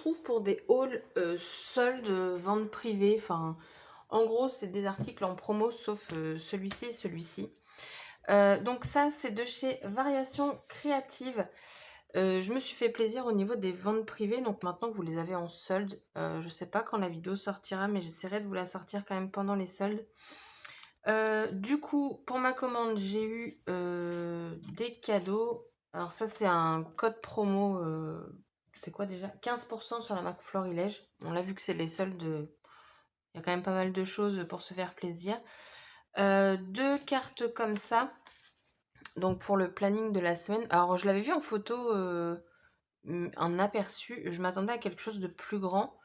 trouve pour des hauls soldes, vente privée. Enfin, en gros, c'est des articles en promo sauf celui-ci et celui-ci. Donc ça, c'est de chez Variations Créatives. Je me suis fait plaisir au niveau des ventes privées. Donc maintenant que vous les avez en solde, je sais pas quand la vidéo sortira, mais j'essaierai de vous la sortir quand même pendant les soldes. Du coup, pour ma commande, j'ai eu des cadeaux. Alors ça, c'est un code promo. C'est quoi déjà? 15% sur la marque Florilège. On l'a vu que c'est les soldes. Il y a quand même pas mal de choses pour se faire plaisir. Deux cartes comme ça. Donc pour le planning de la semaine. Alors je l'avais vu en photo, un aperçu. Je m'attendais à quelque chose de plus grand.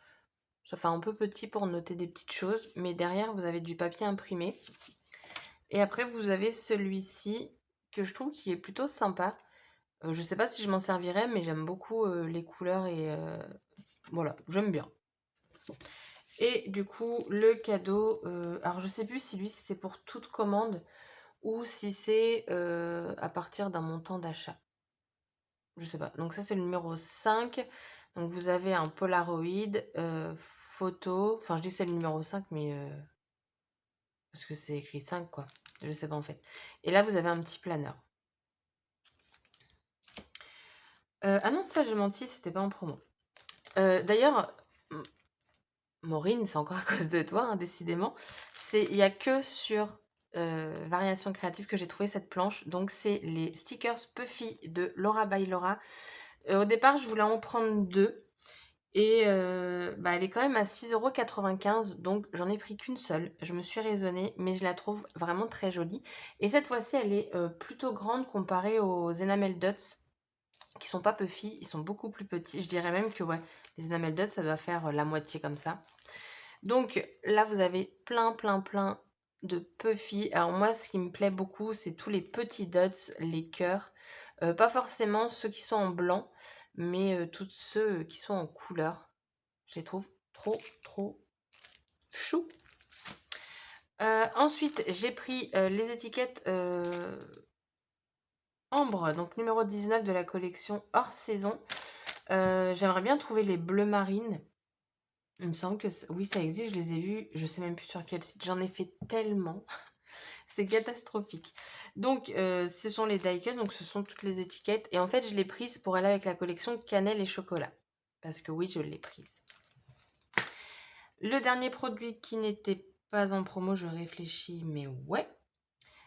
Ça fait un peu petit pour noter des petites choses. Mais derrière, vous avez du papier imprimé. Et après, vous avez celui-ci que je trouve qui est plutôt sympa. Je sais pas si je m'en servirai, mais j'aime beaucoup les couleurs et voilà, j'aime bien. Et du coup, le cadeau, alors je sais plus si lui c'est pour toute commande ou si c'est à partir d'un montant d'achat. Je sais pas. Donc ça c'est le numéro 5. Donc vous avez un Polaroid, photo. Enfin je dis que c'est le numéro 5, mais parce que c'est écrit 5 quoi. Je sais pas en fait. Et là vous avez un petit planeur. Ah non, ça j'ai menti, c'était pas en promo. D'ailleurs, Maureen, c'est encore à cause de toi, hein, décidément. Il n'y a que sur Variations Créatives que j'ai trouvé cette planche. Donc, c'est les stickers Puffy de Laura by Laura. Au départ, je voulais en prendre deux. Et bah, elle est quand même à 6,95 €. Donc, j'en ai pris qu'une seule. Je me suis raisonnée, mais je la trouve vraiment très jolie. Et cette fois-ci, elle est plutôt grande comparée aux Enamel Dots, qui sont pas Puffy. Ils sont beaucoup plus petits. Je dirais même que ouais, les Enamel Dots, ça doit faire la moitié comme ça. Donc là, vous avez plein, plein, plein de Puffy. Alors moi, ce qui me plaît beaucoup, c'est tous les petits dots, les cœurs. Pas forcément ceux qui sont en blanc, mais tous ceux qui sont en couleur. Je les trouve trop, trop chou. Ensuite, j'ai pris les étiquettes Ambre, donc numéro 19 de la collection hors saison. J'aimerais bien trouver les bleus marines. Il me semble que oui, ça existe, je les ai vus. Je sais même plus sur quel site. J'en ai fait tellement. C'est catastrophique. Donc, ce sont les die-cut, donc ce sont toutes les étiquettes. Et en fait, je l'ai prise pour aller avec la collection cannelle et chocolat. Parce que oui, je l'ai prise. Le dernier produit qui n'était pas en promo, je réfléchis, mais ouais,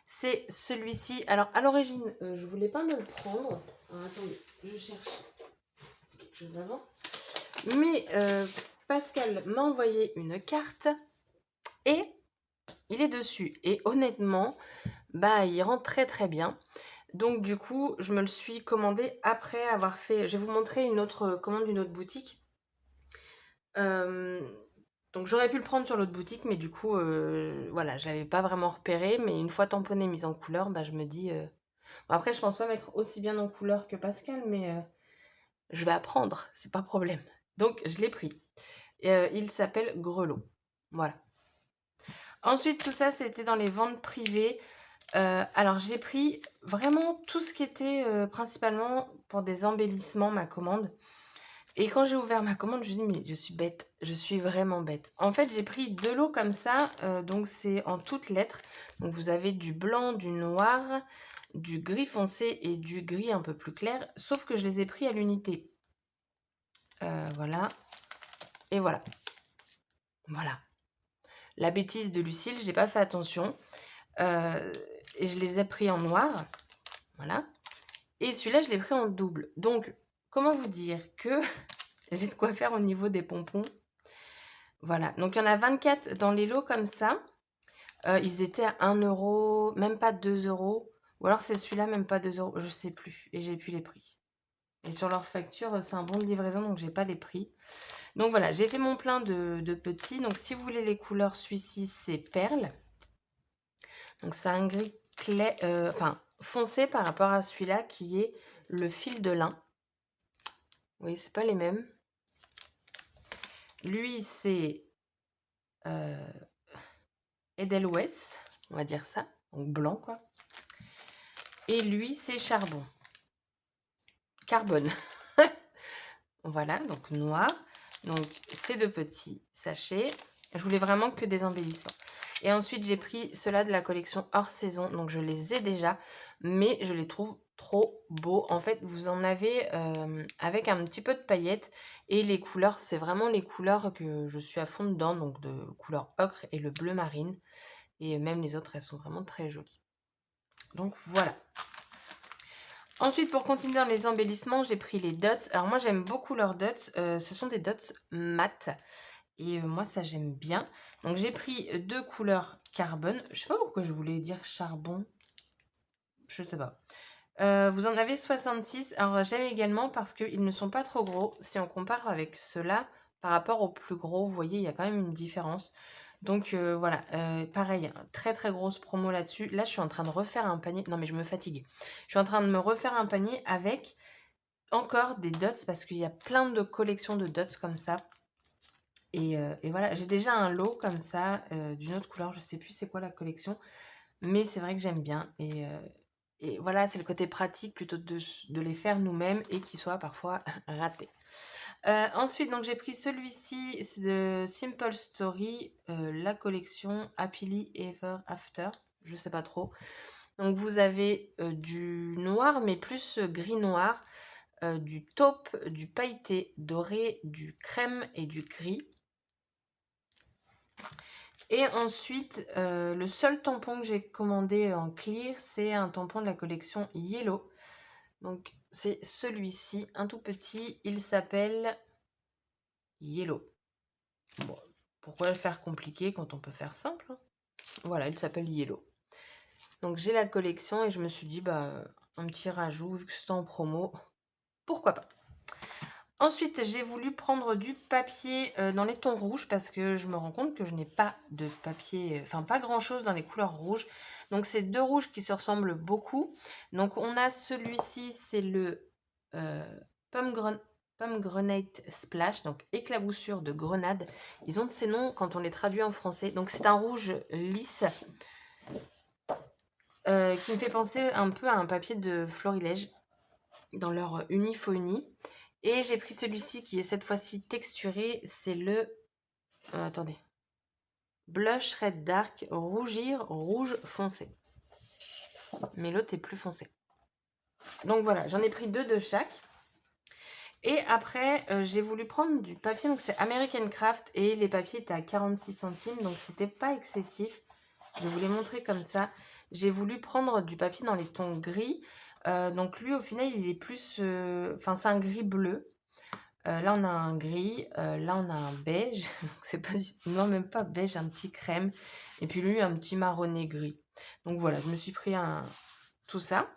c'est celui-ci. Alors, à l'origine, je voulais pas me le prendre. Alors, attendez, je cherche quelque chose avant. Mais Pascal m'a envoyé une carte et il est dessus. Et honnêtement, bah, il rend très très bien. Donc du coup, je me le suis commandé après avoir fait... Je vais vous montrer une autre commande d'une autre boutique. Euh, donc j'aurais pu le prendre sur l'autre boutique, mais du coup, voilà, je l'avais pas vraiment repéré. Mais une fois tamponné, mise en couleur, bah, je me dis... Bon, après, je pense pas mettre aussi bien en couleur que Pascal, mais je vais apprendre, c'est pas problème. Donc je l'ai pris. Il s'appelle Grelot. Voilà. Ensuite, tout ça, c'était dans les ventes privées. Alors j'ai pris vraiment tout ce qui était principalement pour des embellissements, ma commande. Et quand j'ai ouvert ma commande, je me suis dit, mais je suis bête, je suis vraiment bête. En fait, j'ai pris deux lots comme ça, donc c'est en toutes lettres. Donc vous avez du blanc, du noir, du gris foncé et du gris un peu plus clair, sauf que je les ai pris à l'unité. Voilà, et voilà. Voilà. La bêtise de Lucille, j'ai pas fait attention. Et je les ai pris en noir, voilà. Et celui-là, je l'ai pris en double. Donc, comment vous dire que j'ai de quoi faire au niveau des pompons. Voilà. Donc, il y en a 24 dans les lots comme ça. Ils étaient à 1 euro, même pas 2 euros. Ou alors, c'est celui-là, même pas 2 euros. Je sais plus. Et j'ai plus les prix. Et sur leur facture, c'est un bon de livraison, donc j'ai pas les prix. Donc, voilà. J'ai fait mon plein de petits. Donc, si vous voulez les couleurs, celui-ci, c'est perle. Donc, c'est un gris clair, enfin, foncé par rapport à celui-là qui est le fil de lin. Oui, c'est pas les mêmes. Lui, c'est Edelweiss, on va dire ça. Donc blanc, quoi. Et lui, c'est charbon. Carbone. Voilà, donc noir. Donc, ces 2 petits sachets. Je voulais vraiment que des embellissements. Et ensuite, j'ai pris ceux-là de la collection hors saison. Donc, je les ai déjà, mais je les trouve trop beaux. En fait, vous en avez avec un petit peu de paillettes. Et les couleurs, c'est vraiment les couleurs que je suis à fond dedans. Donc, de couleur ocre et le bleu marine. Et même les autres, elles sont vraiment très jolies. Donc, voilà. Ensuite, pour continuer dans les embellissements, j'ai pris les dots. Alors, moi, j'aime beaucoup leurs dots. Ce sont des dots mat. Et moi, ça, j'aime bien. Donc, j'ai pris 2 couleurs carbone. Je sais pas pourquoi je voulais dire charbon. Je sais pas. Vous en avez 66. Alors, j'aime également parce qu'ils ne sont pas trop gros. Si on compare avec ceux-là par rapport aux plus gros, vous voyez, il y a quand même une différence. Donc, voilà. Pareil, très très grosse promo là-dessus. Là, je suis en train de refaire un panier. Non, mais je me fatigue. Je suis en train de me refaire un panier avec encore des dots parce qu'il y a plein de collections de dots comme ça. Et voilà, j'ai déjà un lot comme ça, d'une autre couleur, je sais plus c'est quoi la collection, mais c'est vrai que j'aime bien. Et voilà, c'est le côté pratique plutôt de les faire nous-mêmes et qu'ils soient parfois ratés. Ensuite, donc j'ai pris celui-ci, c'est de Simple Story, la collection Happily Ever After, je sais pas trop. Donc vous avez du noir, mais plus gris-noir, du taupe, du pailleté, doré, du crème et du gris. Et ensuite, le seul tampon que j'ai commandé en clear, c'est un tampon de la collection Yellow. Donc, c'est celui-ci, un tout petit. Il s'appelle Yellow. Bon, pourquoi le faire compliqué quand on peut faire simple, hein? Voilà, il s'appelle Yellow. Donc, j'ai la collection et je me suis dit, bah, un petit rajout, vu que c'est en promo, pourquoi pas. Ensuite, j'ai voulu prendre du papier dans les tons rouges parce que je me rends compte que je n'ai pas de papier, enfin pas grand-chose dans les couleurs rouges. Donc, c'est 2 rouges qui se ressemblent beaucoup. Donc, on a celui-ci, c'est le Pomegranate Splash, donc éclaboussure de grenade. Ils ont de ces noms quand on les traduit en français. Donc, c'est un rouge lisse qui me fait penser un peu à un papier de florilège dans leur uni faux uni. Et j'ai pris celui-ci qui est cette fois-ci texturé. C'est le... attendez. Blush Red Dark Rougir Rouge Foncé. Mais l'autre est plus foncé. Donc voilà, j'en ai pris 2 de chaque. Et après, j'ai voulu prendre du papier. Donc c'est American Craft. Et les papiers étaient à 46 centimes. Donc c'était pas excessif. Je vais vous les montrer comme ça. J'ai voulu prendre du papier dans les tons gris. Donc lui, au final, il est plus... Enfin, c'est un gris bleu. Là, on a un gris. Là, on a un beige. C'est pas non, même pas beige, un petit crème. Et puis lui, un petit marronné gris. Donc voilà, je me suis pris tout ça.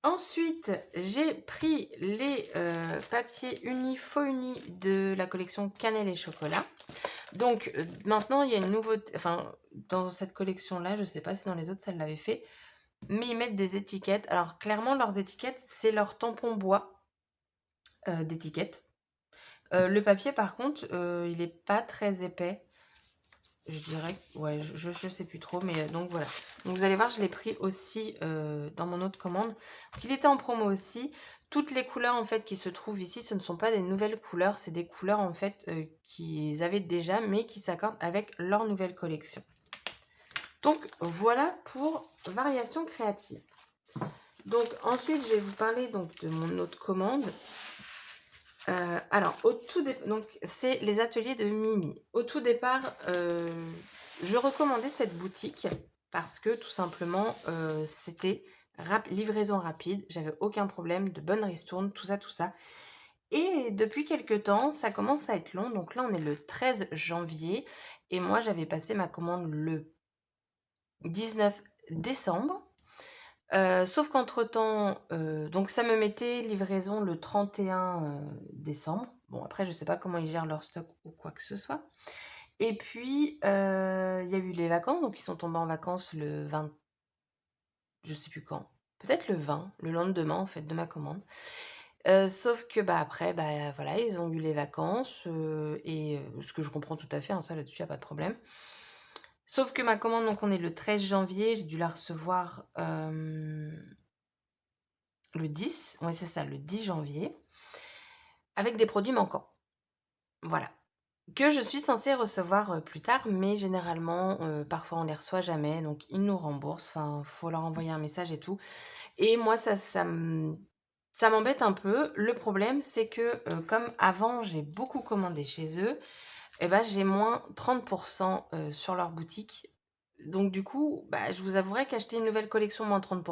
Ensuite, j'ai pris les papiers uni faux uni de la collection Cannelle et Chocolat. Donc maintenant, il y a une nouveauté. Enfin, dans cette collection-là, je ne sais pas si dans les autres, ça l'avait fait. Mais ils mettent des étiquettes. Alors clairement, leurs étiquettes, c'est leur tampon bois d'étiquette. Le papier, par contre, il n'est pas très épais. Je dirais, ouais, je sais plus trop, mais donc voilà. Donc vous allez voir, je l'ai pris aussi dans mon autre commande. Donc il était en promo aussi. Toutes les couleurs en fait qui se trouvent ici, ce ne sont pas des nouvelles couleurs, c'est des couleurs en fait qu'ils avaient déjà, mais qui s'accordent avec leur nouvelle collection. Donc voilà pour variation créative. Donc ensuite, je vais vous parler donc de mon autre commande. Alors, donc c'est les ateliers de Mimi. Au tout départ, je recommandais cette boutique parce que tout simplement, c'était livraison rapide, j'avais aucun problème, de bonne ristourne, tout ça, tout ça. Et depuis quelques temps, ça commence à être long. Donc là, on est le 13 janvier et moi, j'avais passé ma commande le 19 décembre. Sauf qu'entre-temps, donc ça me mettait livraison le 31 décembre. Bon, après, je sais pas comment ils gèrent leur stock ou quoi que ce soit. Et puis, il y a eu les vacances, donc ils sont tombés en vacances le 20, je sais plus quand. Peut-être le 20, le lendemain en fait de ma commande. Sauf que bah après, bah voilà, ils ont eu les vacances, et ce que je comprends tout à fait, hein, ça là-dessus, il n'y a pas de problème. Sauf que ma commande, donc on est le 13 janvier, j'ai dû la recevoir le 10, oui c'est ça, le 10 janvier. avec des produits manquants. Voilà. Que je suis censée recevoir, plus tard, mais généralement, parfois on les reçoit jamais, donc ils nous remboursent. Enfin, faut leur envoyer un message et tout. Et moi ça m'embête un peu. Le problème, c'est que, comme avant j'ai beaucoup commandé chez eux, et bah, j'ai moins 30 sur leur boutique. Donc du coup, bah, je vous avouerai qu'acheter une nouvelle collection moins 30,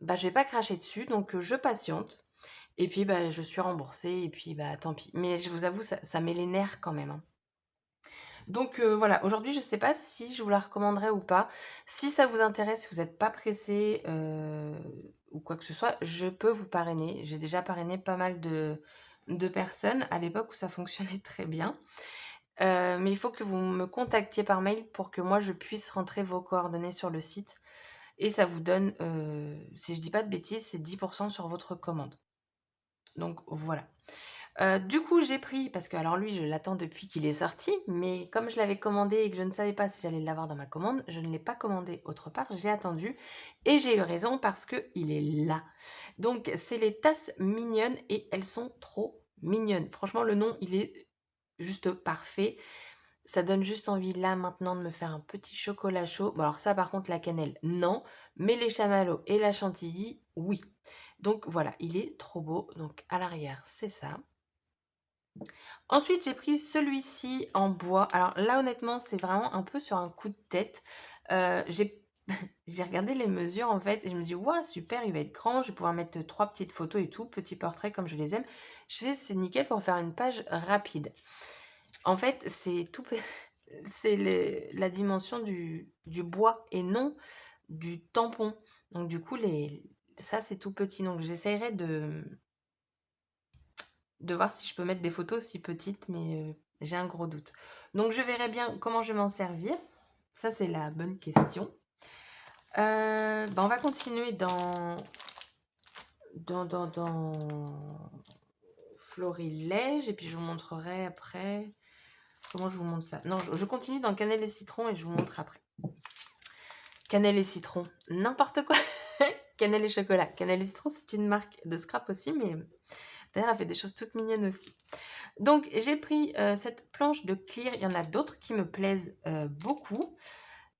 bah, je vais pas cracher dessus, donc je patiente et puis, bah, je suis remboursée et puis, bah, tant pis. Mais je vous avoue, ça met les nerfs quand même, hein. Donc voilà, aujourd'hui, je sais pas si je vous la recommanderais ou pas. Si ça vous intéresse, si vous êtes pas pressé, ou quoi que ce soit, je peux vous parrainer. J'ai déjà parrainé pas mal de personnes à l'époque où ça fonctionnait très bien. Mais il faut que vous me contactiez par mail pour que moi je puisse rentrer vos coordonnées sur le site et ça vous donne, si je dis pas de bêtises, c'est 10 sur votre commande. Donc voilà. Du coup, j'ai pris parce que alors lui, je l'attends depuis qu'il est sorti, mais comme je l'avais commandé et que je ne savais pas si j'allais l'avoir dans ma commande, je ne l'ai pas commandé autre part, j'ai attendu et j'ai eu raison parce qu'il est là. Donc c'est les tasses mignonnes et elles sont trop mignonnes. Franchement, le nom, il est juste parfait. Ça donne juste envie là maintenant de me faire un petit chocolat chaud. Bon alors ça par contre la cannelle, non, mais les chamallows et la chantilly, oui. Donc voilà, il est trop beau. Donc à l'arrière, c'est ça. Ensuite, j'ai pris celui-ci en bois. Alors là, honnêtement, c'est vraiment un peu sur un coup de tête. J'ai j'ai regardé les mesures en fait et je me dis, waouh, super, il va être grand. Je vais pouvoir mettre trois petites photos et tout, petits portraits comme je les aime. Je sais, c'est nickel pour faire une page rapide. En fait, c'est tout, c'est la dimension du bois et non du tampon. Donc du coup, ça, c'est tout petit. Donc j'essaierai de voir si je peux mettre des photos si petites, mais j'ai un gros doute. Donc je verrai bien comment je vais m'en servir. Ça, c'est la bonne question. Bah, on va continuer dans Florilège et puis je vous montrerai après. Comment je vous montre ça? Non, je continue dans cannelle et citron et je vous montre après. Cannelle et citron, n'importe quoi. Cannelle et chocolat. Cannelle et citron, c'est une marque de scrap aussi, mais d'ailleurs, elle fait des choses toutes mignonnes aussi. Donc, j'ai pris cette planche de clear. Il y en a d'autres qui me plaisent beaucoup.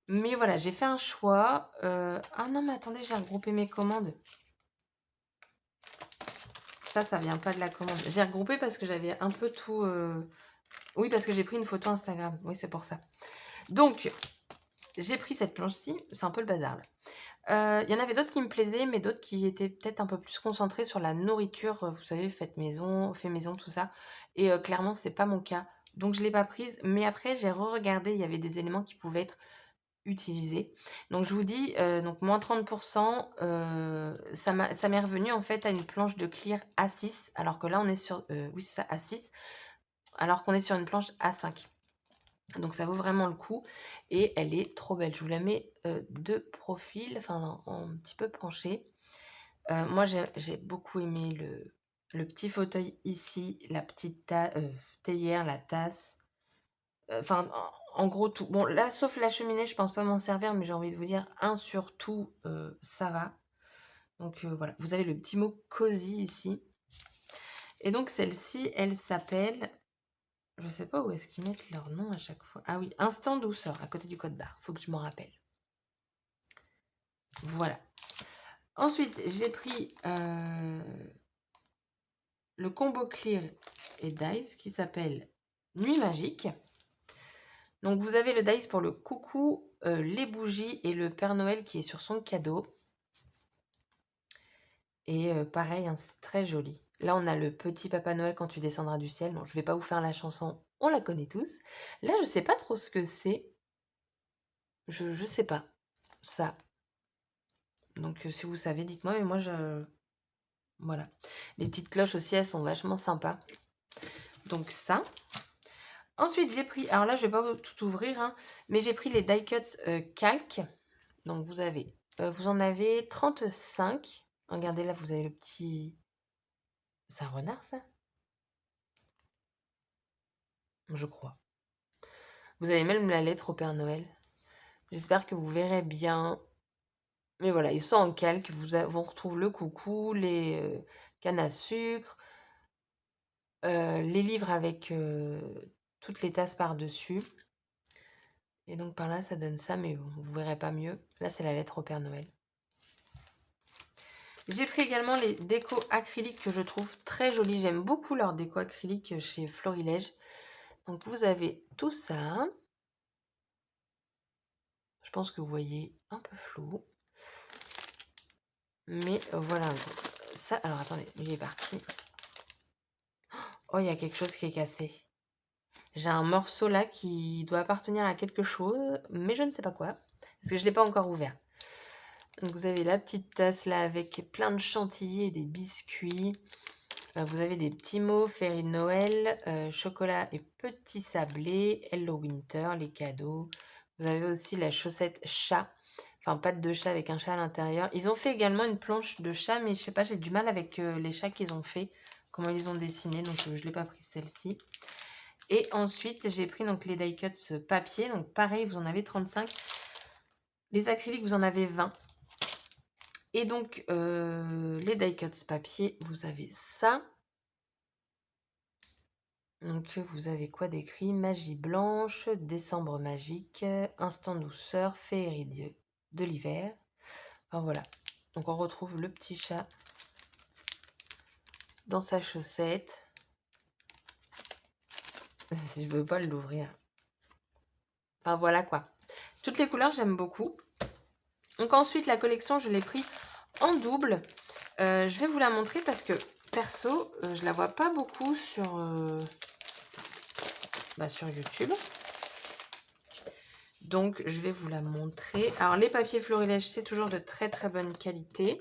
Mais voilà, j'ai fait un choix. Ah non, mais attendez, j'ai regroupé mes commandes. Ça vient pas de la commande. J'ai regroupé parce que j'avais un peu tout... Oui, parce que j'ai pris une photo Instagram. Oui, c'est pour ça. Donc, j'ai pris cette planche-ci. C'est un peu le bazar, là. Il y en avait d'autres qui me plaisaient, mais d'autres qui étaient peut-être un peu plus concentrés sur la nourriture, vous savez, fait maison, tout ça. Et clairement, c'est pas mon cas. Donc je l'ai pas prise. Mais après, j'ai re-regardé, il y avait des éléments qui pouvaient être utilisés. Donc je vous dis, donc moins 30 ça m'est revenu en fait à une planche de clear A6, alors que là on est sur, oui c'est ça, A6, alors qu'on est sur une planche A5. Donc ça vaut vraiment le coup et elle est trop belle. Je vous la mets de profil, enfin un petit peu penchée. Moi j'ai beaucoup aimé le petit fauteuil ici, la petite théière, la tasse. Enfin en gros tout. Bon là sauf la cheminée, je pense pas m'en servir, mais j'ai envie de vous dire un sur tout, ça va. Donc voilà, vous avez le petit mot cosy ici. Et donc celle-ci, elle s'appelle, je sais pas où est-ce qu'ils mettent leur nom à chaque fois. Ah oui, Instant Douceur, à côté du code barre. Faut que je m'en rappelle. Voilà. Ensuite, j'ai pris le combo Clear et Dice qui s'appelle Nuit Magique. Donc, vous avez le Dice pour le coucou, les bougies et le Père Noël qui est sur son cadeau. Et pareil, hein, c'est très joli. Là, on a le petit Papa Noël quand tu descendras du ciel. Bon, je vais pas vous faire la chanson, on la connaît tous. Là, je sais pas trop ce que c'est. Je sais pas. Ça. Donc, si vous savez, dites-moi. Mais moi, voilà. Les petites cloches aussi, elles sont vachement sympas. Donc, ça. Ensuite, j'ai pris... Alors là, je vais pas tout ouvrir, hein, mais j'ai pris les die cuts calques. Donc, vous en avez 35. Regardez, là, vous avez le petit... C'est un renard, ça? Je crois. Vous avez même la lettre au Père Noël. J'espère que vous verrez bien. Mais voilà, ils sont en calque. Vous retrouve le coucou, les cannes à sucre, les livres avec toutes les tasses par-dessus. Et donc par là, ça donne ça, mais bon, vous verrez pas mieux. Là, c'est la lettre au Père Noël. J'ai pris également les décos acryliques que je trouve très jolies. J'aime beaucoup leurs décos acryliques chez Florilège. Donc vous avez tout ça. Je pense que vous voyez un peu flou. Mais voilà. Ça, alors attendez, il est parti. Oh, il y a quelque chose qui est cassé. J'ai un morceau là qui doit appartenir à quelque chose, mais je ne sais pas quoi. Parce que je ne l'ai pas encore ouvert. Donc vous avez la petite tasse là avec plein de chantilly et des biscuits. Vous avez des petits mots, Fairy Noël, chocolat et petit sablé, Hello Winter, les cadeaux. Vous avez aussi la chaussette chat, enfin patte de chat avec un chat à l'intérieur. Ils ont fait également une planche de chat, mais je sais pas, j'ai du mal avec les chats qu'ils ont fait, comment ils ont dessiné, donc je ne l'ai pas pris celle-ci. Et ensuite, j'ai pris donc les die cuts papier, donc pareil, vous en avez 35. Les acryliques, vous en avez 20. Et donc, les die cuts papier, vous avez ça. Donc, vous avez quoi d'écrit? Magie blanche, décembre magique, instant douceur, féerie de l'hiver. Enfin, voilà. Donc, on retrouve le petit chat dans sa chaussette. Si je veux pas l'ouvrir. Enfin, voilà quoi. Toutes les couleurs, j'aime beaucoup. Donc, ensuite, la collection, je l'ai pris en double. Je vais vous la montrer parce que, perso, je la vois pas beaucoup sur YouTube. Donc, je vais vous la montrer. Alors, les papiers Florilège, c'est toujours de très très bonne qualité.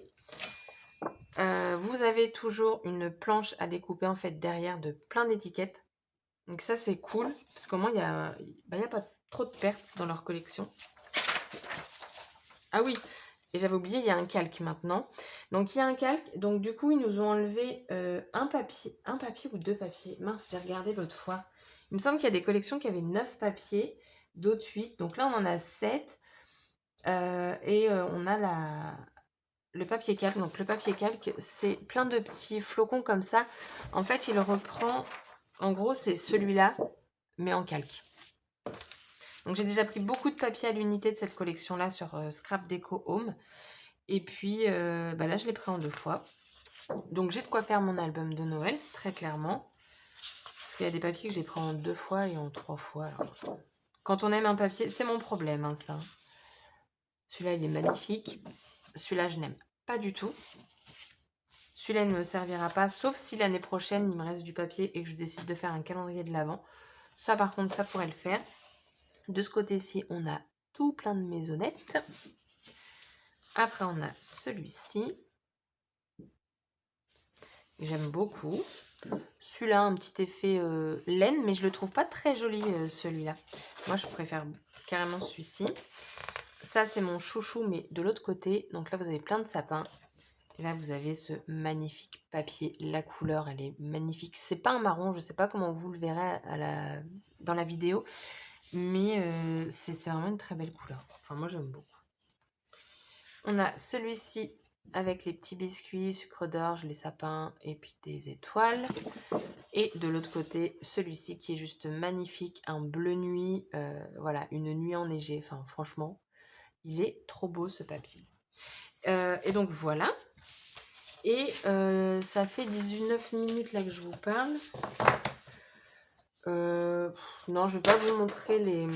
Vous avez toujours une planche à découper en fait derrière de plein d'étiquettes. Donc ça, c'est cool. Parce qu'au moins, il n'y a pas trop de pertes dans leur collection. Ah oui, et j'avais oublié, il y a un calque maintenant. Donc, il y a un calque. Donc, du coup, ils nous ont enlevé un papier ou deux papiers. Mince, j'ai regardé l'autre fois. Il me semble qu'il y a des collections qui avaient 9 papiers, d'autres 8. Donc là, on en a 7. On a le papier calque. Donc le papier calque, c'est plein de petits flocons comme ça. En fait, il reprend, en gros, c'est celui-là, mais en calque. Donc j'ai déjà pris beaucoup de papier à l'unité de cette collection-là sur Scrap Deco Home. Et puis là, je l'ai pris en 2 fois. Donc j'ai de quoi faire mon album de Noël, très clairement. Parce qu'il y a des papiers que j'ai pris en 2 fois et en 3 fois. Alors, quand on aime un papier, c'est mon problème, hein, ça. Celui-là, il est magnifique. Celui-là, je n'aime pas du tout. Celui-là, il ne me servira pas, sauf si l'année prochaine, il me reste du papier et que je décide de faire un calendrier de l'Avent. Ça, par contre, ça pourrait le faire. De ce côté-ci, on a tout plein de maisonnettes. Après, on a celui-ci. J'aime beaucoup. Celui-là, un petit effet laine, mais je le trouve pas très joli, celui-là. Moi, je préfère carrément celui-ci. Ça, c'est mon chouchou, mais de l'autre côté. Donc là, vous avez plein de sapins. Et là, vous avez ce magnifique papier. La couleur, elle est magnifique. C'est pas un marron, je sais pas comment vous le verrez dans la vidéo. Mais c'est vraiment une très belle couleur. Enfin, moi, j'aime beaucoup. On a celui-ci avec les petits biscuits, sucre d'orge, les sapins et puis des étoiles. Et de l'autre côté, celui-ci qui est juste magnifique. Un bleu nuit. Voilà, une nuit enneigée. Enfin, franchement, il est trop beau, ce papier. Et donc, voilà. Et ça fait 19 minutes là que je vous parle. Non, je ne vais pas vous montrer les...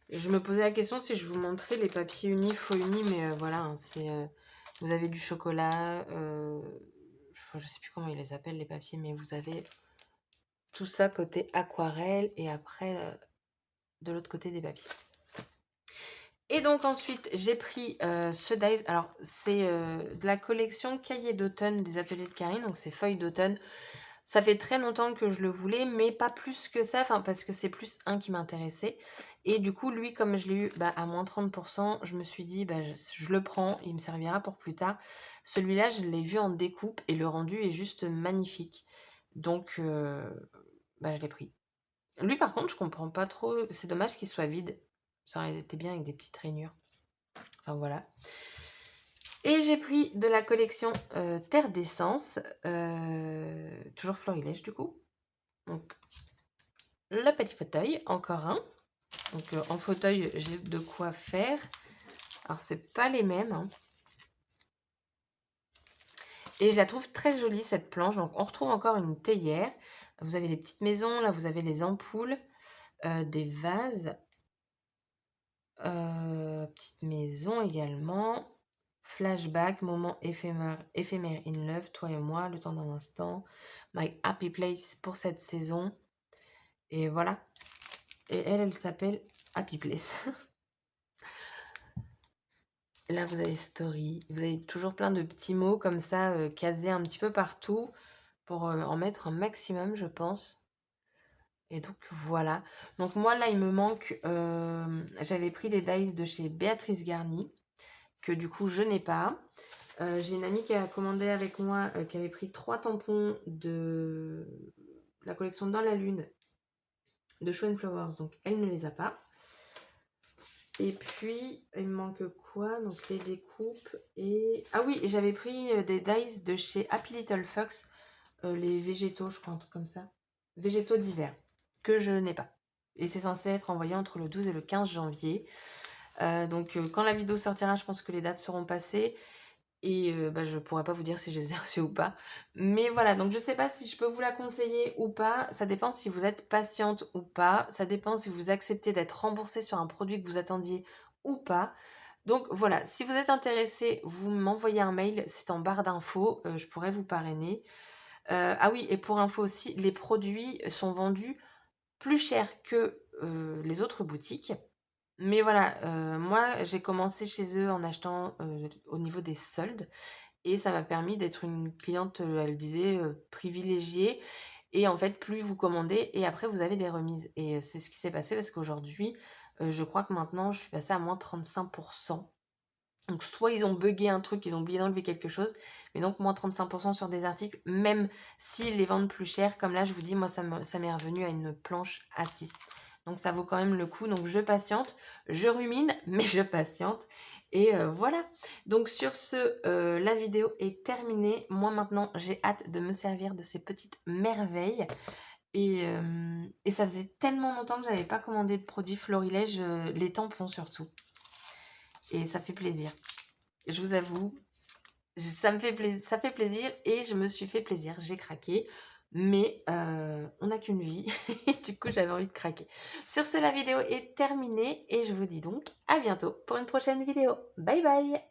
Je me posais la question si je vous montrais les papiers unis, faux unis, mais voilà, hein, vous avez du chocolat, je ne sais plus comment ils les appellent les papiers, mais vous avez tout ça côté aquarelle et après de l'autre côté des papiers. Et donc ensuite, j'ai pris ce dies. Alors, c'est de la collection Cahiers d'automne des ateliers de Karine. Donc, c'est feuilles d'automne. Ça fait très longtemps que je le voulais, mais pas plus que ça. Enfin, parce que c'est plus un qui m'intéressait. Et du coup, lui, comme je l'ai eu à moins 30%, je me suis dit, je le prends. Il me servira pour plus tard. Celui-là, je l'ai vu en découpe et le rendu est juste magnifique. Donc, je l'ai pris. Lui, par contre, je comprends pas trop. C'est dommage qu'il soit vide. Ça aurait été bien avec des petites rainures. Enfin, voilà. Et j'ai pris de la collection Terre d'Essence, toujours Florilège du coup. Donc le petit fauteuil, encore un. Donc en fauteuil, j'ai de quoi faire. Alors c'est pas les mêmes, hein. Et je la trouve très jolie cette planche. Donc on retrouve encore une théière. Vous avez les petites maisons, là vous avez les ampoules, des vases, petite maison également. Flashback, moment éphémère, éphémère in love, toi et moi, le temps d'un instant. My happy place pour cette saison. Et voilà. Et elle s'appelle Happy Place. Là, vous avez story. Vous avez toujours plein de petits mots comme ça, casés un petit peu partout pour en mettre un maximum, je pense. Et donc, voilà. Donc, moi, là, il me manque... j'avais pris des dice de chez Béatrice Garni, que du coup, je n'ai pas. J'ai une amie qui a commandé avec moi, qui avait pris 3 tampons de la collection Dans la Lune de Show and Flowers. Donc, elle ne les a pas. Et puis, il me manque quoi? Donc, les découpes et... Ah oui, j'avais pris des dice de chez Happy Little Fox, les végétaux, je crois, un truc comme ça. Végétaux d'hiver, que je n'ai pas. Et c'est censé être envoyé entre le 12 et le 15 janvier. Donc, quand la vidéo sortira, je pense que les dates seront passées. Et bah, je pourrais pas vous dire si je les ai reçus ou pas. Mais voilà, donc je sais pas si je peux vous la conseiller ou pas. Ça dépend si vous êtes patiente ou pas. Ça dépend si vous acceptez d'être remboursé sur un produit que vous attendiez ou pas. Donc voilà, si vous êtes intéressé, vous m'envoyez un mail, c'est en barre d'infos, je pourrais vous parrainer. Ah oui, et pour info aussi, les produits sont vendus plus cher que les autres boutiques. Mais voilà, moi j'ai commencé chez eux en achetant au niveau des soldes et ça m'a permis d'être une cliente, elle disait, privilégiée. Et en fait, plus vous commandez et après vous avez des remises. Et c'est ce qui s'est passé parce qu'aujourd'hui, je crois que maintenant je suis passée à moins 35%. Donc soit ils ont buggé un truc, ils ont oublié d'enlever quelque chose, mais donc moins 35% sur des articles, même s'ils les vendent plus cher. Comme là, je vous dis, moi ça m'est revenu à une planche à 6. Donc ça vaut quand même le coup. Donc je patiente, je rumine, mais je patiente. Et voilà. Donc sur ce, la vidéo est terminée. Moi maintenant, j'ai hâte de me servir de ces petites merveilles. Et ça faisait tellement longtemps que j'avais pas commandé de produits Florilège, les tampons surtout. Et ça fait plaisir. Je vous avoue, ça fait plaisir et je me suis fait plaisir. J'ai craqué. Mais on n'a qu'une vie. Du coup, j'avais envie de craquer. Sur ce, la vidéo est terminée et je vous dis donc à bientôt pour une prochaine vidéo. Bye bye!